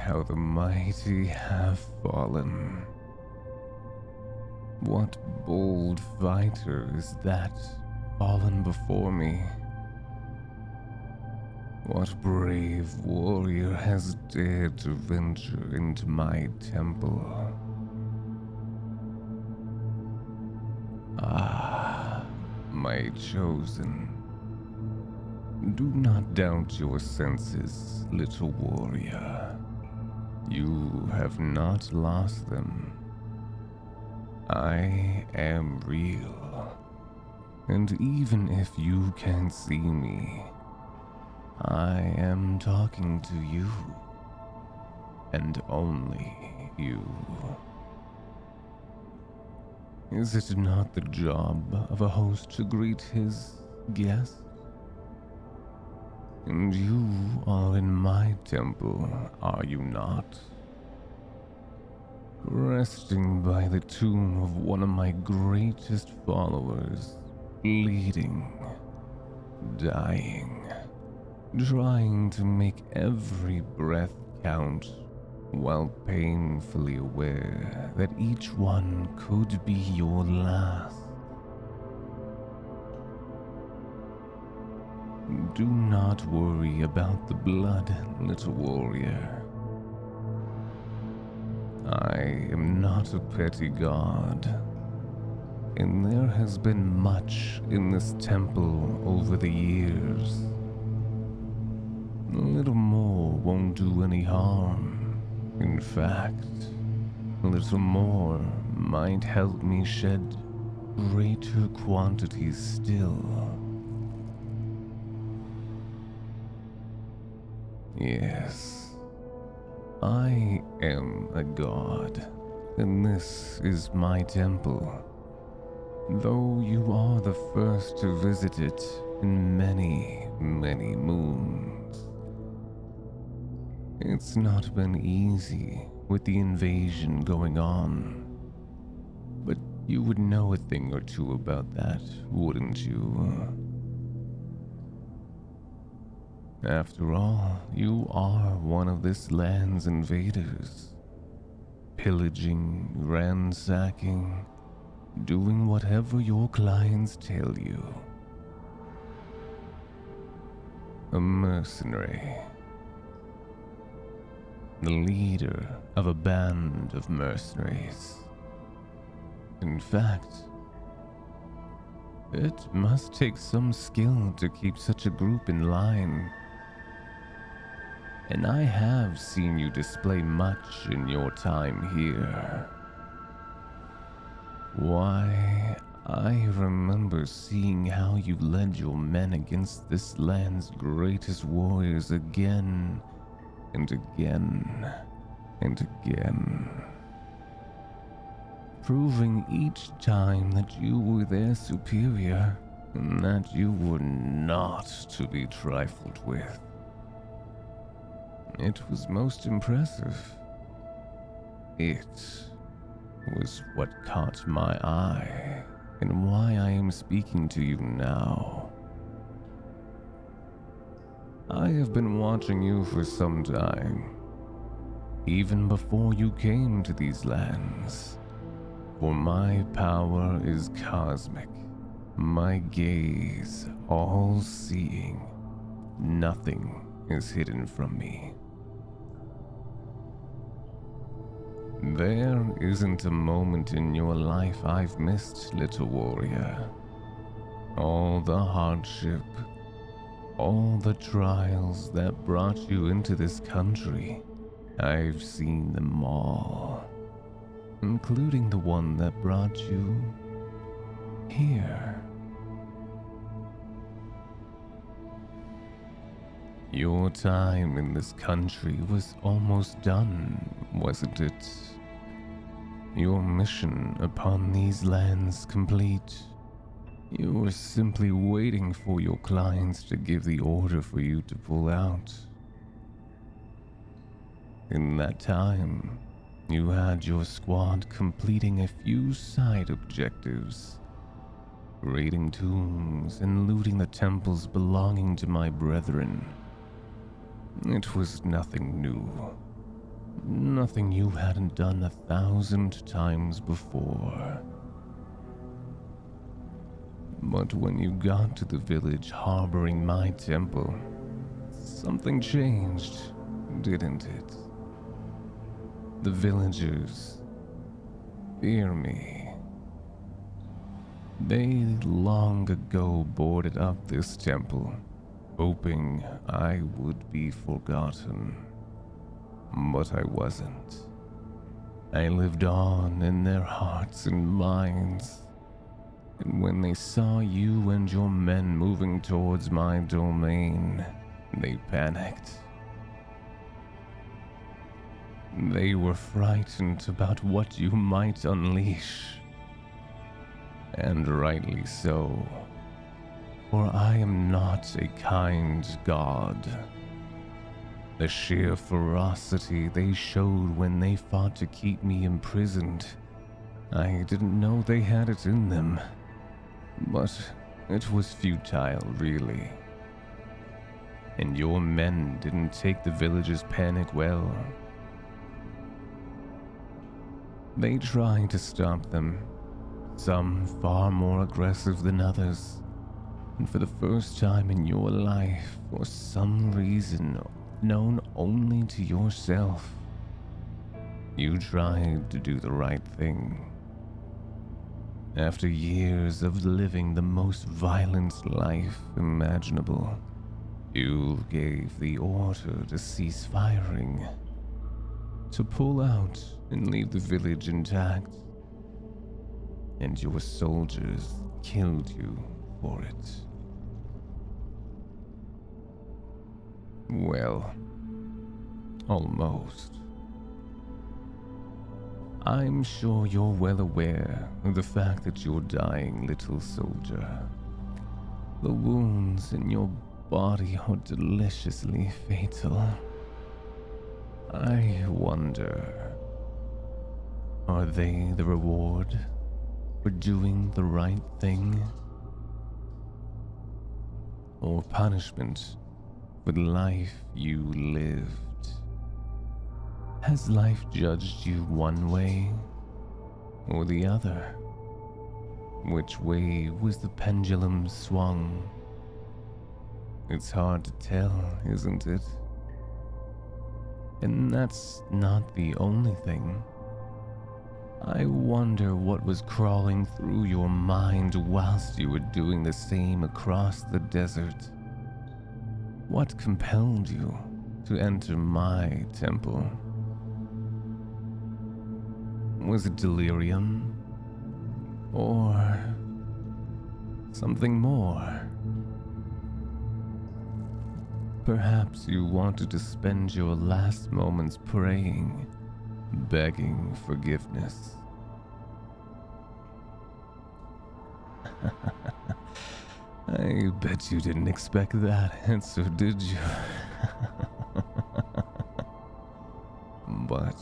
how the mighty have fallen. What bold fighter is that fallen before me? What brave warrior has dared to venture into my temple? Ah, my chosen. Do not doubt your senses, little warrior. You have not lost them. I am real. And even if you can't see me, I am talking to you. And only you. Is it not the job of a host to greet his guests? And you are in my temple, are you not? Resting by the tomb of one of my greatest followers, bleeding, dying, trying to make every breath count, while painfully aware that each one could be your last. Do not worry about the blood, little warrior. I am not a petty god, and there has been much in this temple over the years. A little more won't do any harm. In fact, a little more might help me shed greater quantities still. Yes, I am a god, and this is my temple. Though you are the first to visit it in many, many moons. It's not been easy with the invasion going on, but you would know a thing or two about that, wouldn't you? After all, you are one of this land's invaders, pillaging, ransacking, doing whatever your clients tell you. A mercenary. The leader of a band of mercenaries. In fact, it must take some skill to keep such a group in line. And I have seen you display much in your time here. Why, I remember seeing how you led your men against this land's greatest warriors again and again and again, proving each time that you were their superior and that you were not to be trifled with. It was most impressive. It was what caught my eye and why I am speaking to you now. I have been watching you for some time, even before you came to these lands, for my power is cosmic, my gaze all-seeing, nothing is hidden from me. There isn't a moment in your life I've missed, little warrior. All the hardship, all the trials that brought you into this country, I've seen them all, including the one that brought you here. Your time in this country was almost done, wasn't it? Your mission upon these lands complete. You were simply waiting for your clients to give the order for you to pull out. In that time, you had your squad completing a few side objectives, raiding tombs and looting the temples belonging to my brethren. It was nothing new. Nothing you hadn't done 1,000 times before. But when you got to the village harboring my temple, something changed, didn't it? The villagers fear me. They long ago boarded up this temple, hoping I would be forgotten. But I wasn't. I lived on in their hearts and minds. And when they saw you and your men moving towards my domain, they panicked. They were frightened about what you might unleash. And rightly so, for I am not a kind god. The sheer ferocity they showed when they fought to keep me imprisoned, I didn't know they had it in them. But it was futile, really. And your men didn't take the villagers' panic well. They tried to stop them, some far more aggressive than others. And for the first time in your life, for some reason known only to yourself, you tried to do the right thing. After years of living the most violent life imaginable, you gave the order to cease firing, to pull out and leave the village intact. And your soldiers killed you for it. Well, almost. I'm sure you're well aware of the fact that you're dying, little soldier. The wounds in your body are deliciously fatal. I wonder, are they the reward for doing the right thing? Or punishment for the life you lived? Has life judged you one way or the other? Which way was the pendulum swung? It's hard to tell, isn't it? And that's not the only thing. I wonder what was crawling through your mind whilst you were doing the same across the desert. What compelled you to enter my temple? Was it delirium? Or something more? Perhaps you wanted to spend your last moments praying, begging forgiveness. I bet you didn't expect that answer, did you? But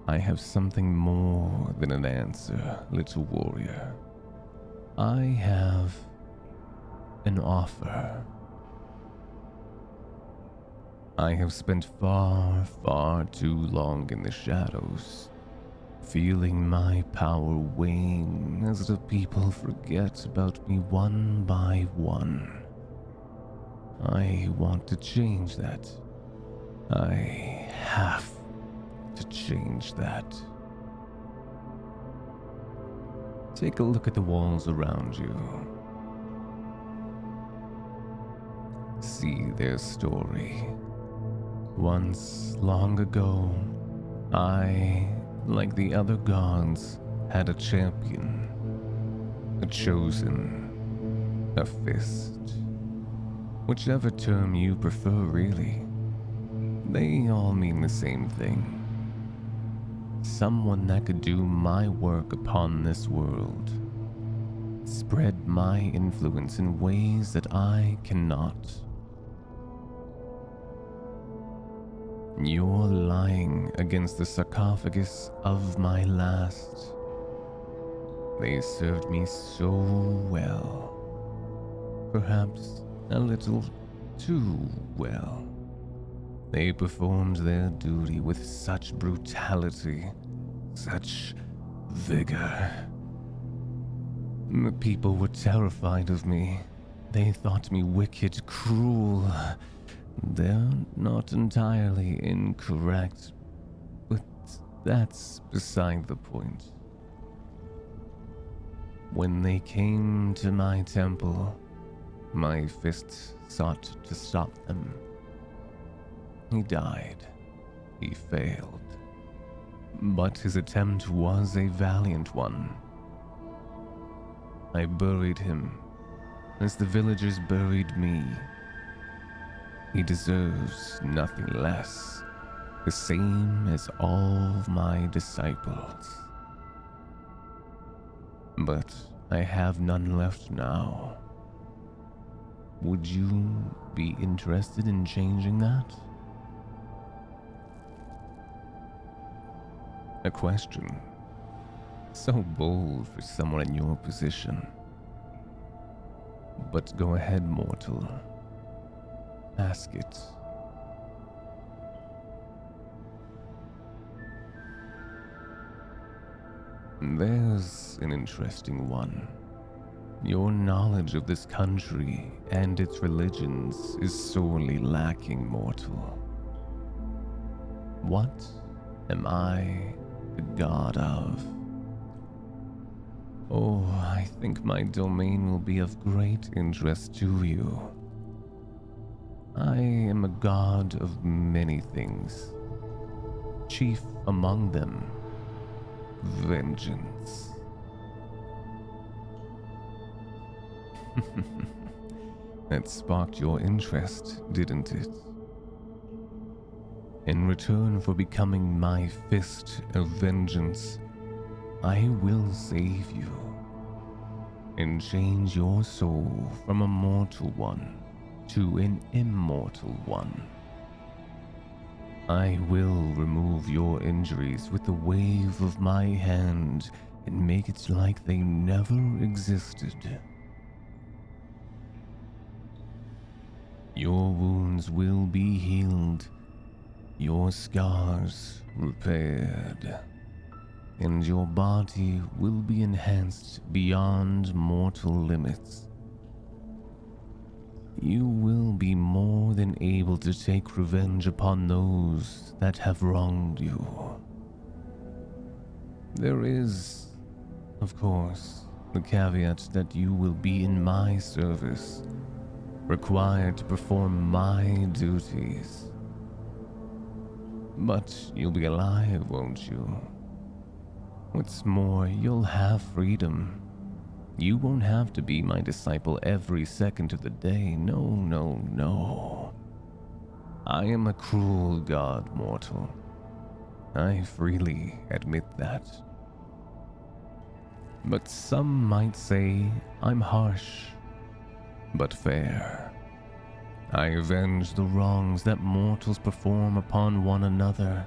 I have something more than an answer, little warrior. I have an offer. I have spent far, far too long in the shadows, feeling my power wane as the people forget about me one by one. I want to change that. I have to change that. Take a look at the walls around you. See their story. Once, long ago, I, like the other gods, had a champion, a chosen, a fist. Whichever term you prefer, really. They all mean the same thing. Someone that could do my work upon this world. Spread my influence in ways that I cannot. You're lying against the sarcophagus of my last. They served me so well. Perhaps a little too well. They performed their duty with such brutality, such vigor. The people were terrified of me. They thought me wicked, cruel. They're not entirely incorrect, but that's beside the point. When they came to my temple, my fist sought to stop them. He died. He failed. But his attempt was a valiant one. I buried him as the villagers buried me. He deserves nothing less, the same as all my disciples. But I have none left now. Would you be interested in changing that? A question. So bold for someone in your position. But go ahead, mortal. Ask it. There's an interesting one. Your knowledge of this country and its religions is sorely lacking, mortal. What am I the god of? Oh, I think my domain will be of great interest to you. I am a god of many things. Chief among them, vengeance. That sparked your interest, didn't it? In return for becoming my fist of vengeance, I will save you and change your soul from a mortal one to an immortal one. I will remove your injuries with the wave of my hand and make it like they never existed. Your wounds will be healed, your scars repaired, and your body will be enhanced beyond mortal limits. You will be more than able to take revenge upon those that have wronged you. There is, of course, the caveat that you will be in my service, required to perform my duties. But you'll be alive, won't you? What's more, you'll have freedom. You won't have to be my disciple every second of the day. No, no, no. I am a cruel god, mortal. I freely admit that. But some might say I'm harsh, but fair. I avenge the wrongs that mortals perform upon one another.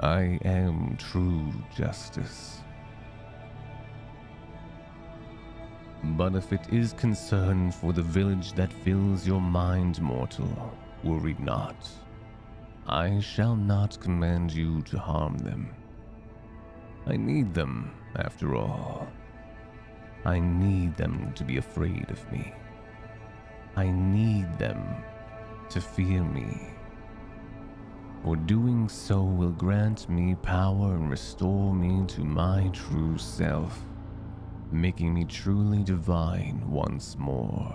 I am true justice. But if it is concern for the village that fills your mind, mortal, worry not. I shall not command you to harm them. I need them, after all. I need them to be afraid of me. I need them to fear me. For doing so will grant me power and restore me to my true self, making me truly divine once more.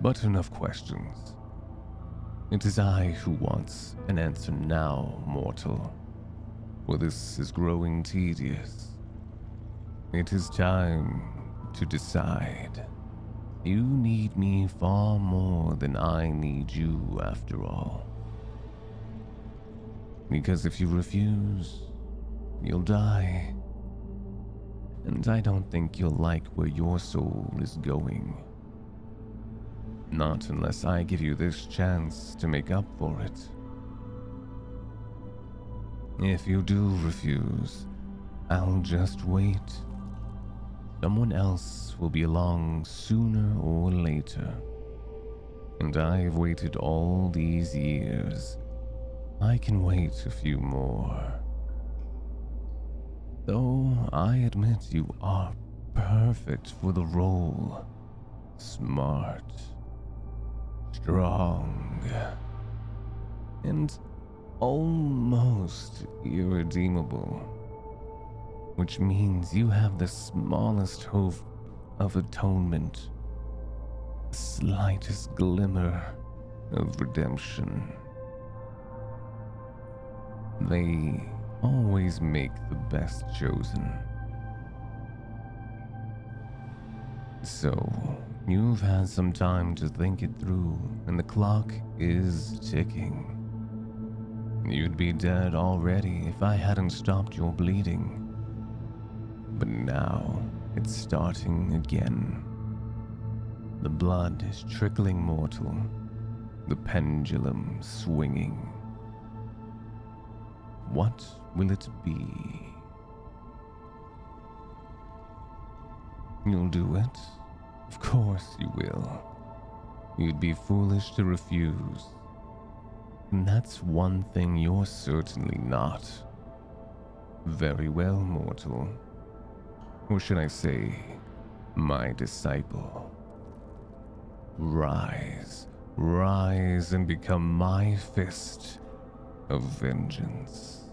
But enough questions. It is I who wants an answer now, mortal, for this is growing tedious. It is time to decide. You need me far more than I need you, after all. Because if you refuse, you'll die. And I don't think you'll like where your soul is going. Not unless I give you this chance to make up for it. If you do refuse, I'll just wait. Someone else will be along sooner or later. And I've waited all these years. I can wait a few more. Though I admit you are perfect for the role. Smart, strong, and almost irredeemable. Which means you have the smallest hope of atonement, the slightest glimmer of redemption. They always make the best chosen. So, you've had some time to think it through, and the clock is ticking. You'd be dead already if I hadn't stopped your bleeding. But now, it's starting again. The blood is trickling mortal, the pendulum swinging. What will it be? You'll do it? Of course you will. You'd be foolish to refuse. And that's one thing you're certainly not. Very well, mortal. Or should I say, my disciple. Rise, rise and become my fist of vengeance.